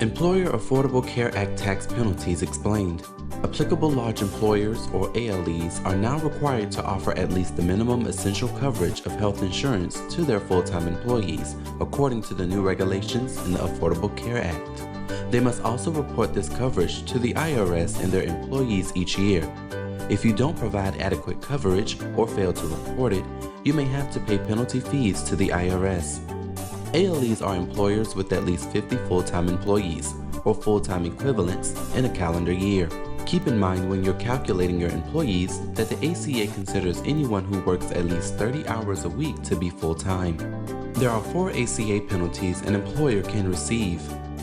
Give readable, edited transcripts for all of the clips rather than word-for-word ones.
Employer Affordable Care Act tax penalties explained. Applicable large employers, or ALEs, are now required to offer at least the minimum essential coverage of health insurance to their full-time employees, according to the new regulations in the Affordable Care Act. They must also report this coverage to the IRS and their employees each year. If you don't provide adequate coverage or fail to report it, you may have to pay penalty fees to the IRS. ALEs are employers with at least 50 full-time employees, or full-time equivalents, in a calendar year. Keep in mind when you're calculating your employees that the ACA considers anyone who works at least 30 hours a week to be full-time. There are 4 ACA penalties an employer can receive.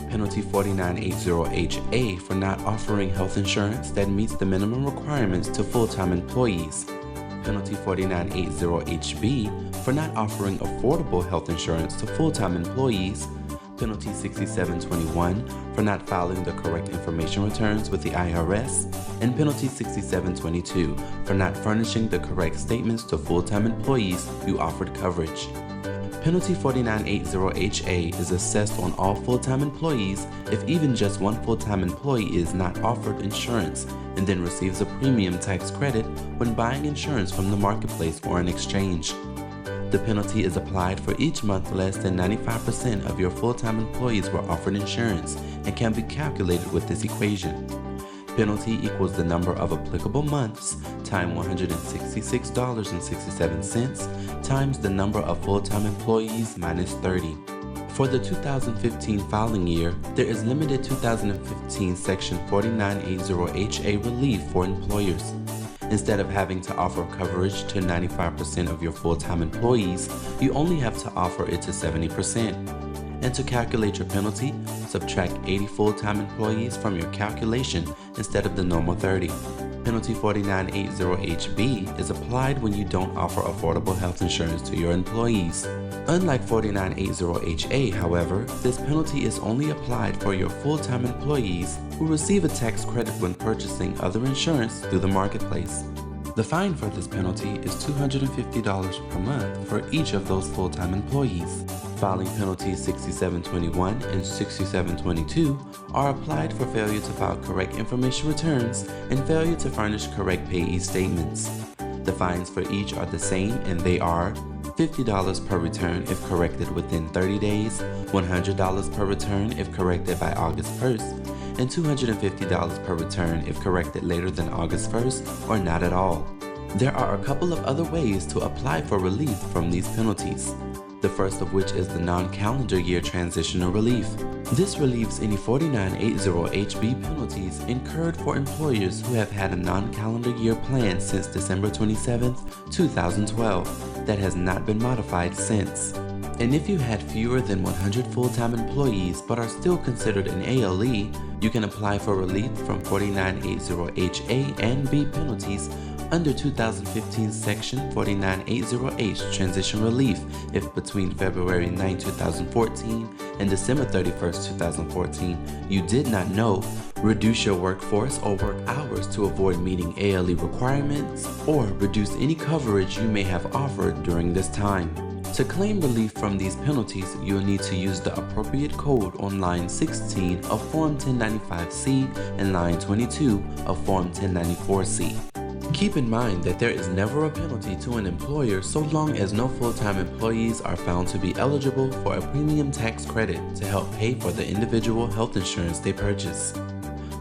Penalty 4980HA for not offering health insurance that meets the minimum requirements to full-time employees. Penalty 4980HB for not offering affordable health insurance to full-time employees. Penalty 6721 for not filing the correct information returns with the IRS, and Penalty 6722 for not furnishing the correct statements to full-time employees who offered coverage. Penalty 4980HA is assessed on all full-time employees if even just one full-time employee is not offered insurance and then receives a premium tax credit when buying insurance from the marketplace or an exchange. The penalty is applied for each month less than 95% of your full-time employees were offered insurance and can be calculated with this equation. Penalty equals the number of applicable months times $166.67 times the number of full-time employees minus 30. For the 2015 filing year, there is limited 2015 Section 4980HA relief for employers. Instead of having to offer coverage to 95% of your full-time employees, you only have to offer it to 70%. And to calculate your penalty, subtract 80 full-time employees from your calculation instead of the normal 30. Penalty 4980HB is applied when you don't offer affordable health insurance to your employees. Unlike 4980HA, however, this penalty is only applied for your full-time employees who receive a tax credit when purchasing other insurance through the marketplace. The fine for this penalty is $250 per month for each of those full-time employees. Filing penalties 6721 and 6722 are applied for failure to file correct information returns and failure to furnish correct payee statements. The fines for each are the same, and they are $50 per return if corrected within 30 days, $100 per return if corrected by August 1st, and $250 per return if corrected later than August 1st or not at all. There are a couple of other ways to apply for relief from these penalties. The first of which is the non-calendar year transitional relief. This relieves any 4980HB penalties incurred for employers who have had a non-calendar year plan since December 27, 2012 that has not been modified since. And if you had fewer than 100 full-time employees but are still considered an ALE, you can apply for relief from 4980HA and B penalties under 2015 Section 4980H Transition Relief if between February 9, 2014 and December 31, 2014 you did not know, reduce your workforce or work hours to avoid meeting ALE requirements, or reduce any coverage you may have offered during this time. To claim relief from these penalties, you'll need to use the appropriate code on line 16 of Form 1095C and line 22 of Form 1094C. Keep in mind that there is never a penalty to an employer so long as no full-time employees are found to be eligible for a premium tax credit to help pay for the individual health insurance they purchase.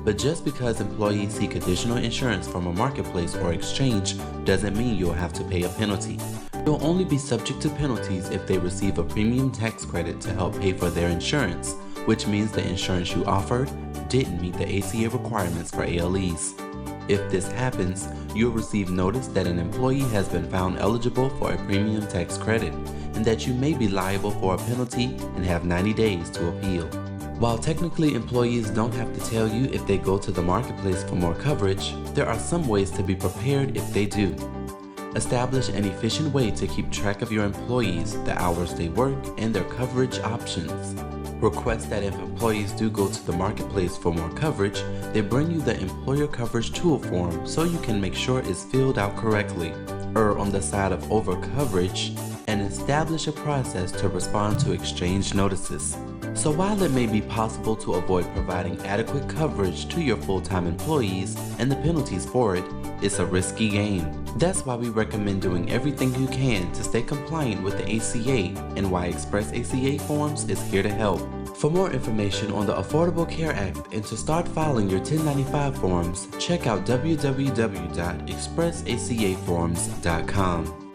But just because employees seek additional insurance from a marketplace or exchange doesn't mean you'll have to pay a penalty. You'll only be subject to penalties if they receive a premium tax credit to help pay for their insurance, which means the insurance you offered didn't meet the ACA requirements for ALEs. If this happens, you'll receive notice that an employee has been found eligible for a premium tax credit and that you may be liable for a penalty and have 90 days to appeal. While technically employees don't have to tell you if they go to the marketplace for more coverage, there are some ways to be prepared if they do. Establish an efficient way to keep track of your employees, the hours they work, and their coverage options. Request that if employees do go to the marketplace for more coverage, they bring you the employer coverage tool form so you can make sure it's filled out correctly. Err on the side of over coverage and establish a process to respond to exchange notices. So while it may be possible to avoid providing adequate coverage to your full-time employees and the penalties for it, it's a risky game. That's why we recommend doing everything you can to stay compliant with the ACA and why ExpressACAForms is here to help. For more information on the Affordable Care Act and to start filing your 1095 forms, check out www.expressacaforms.com.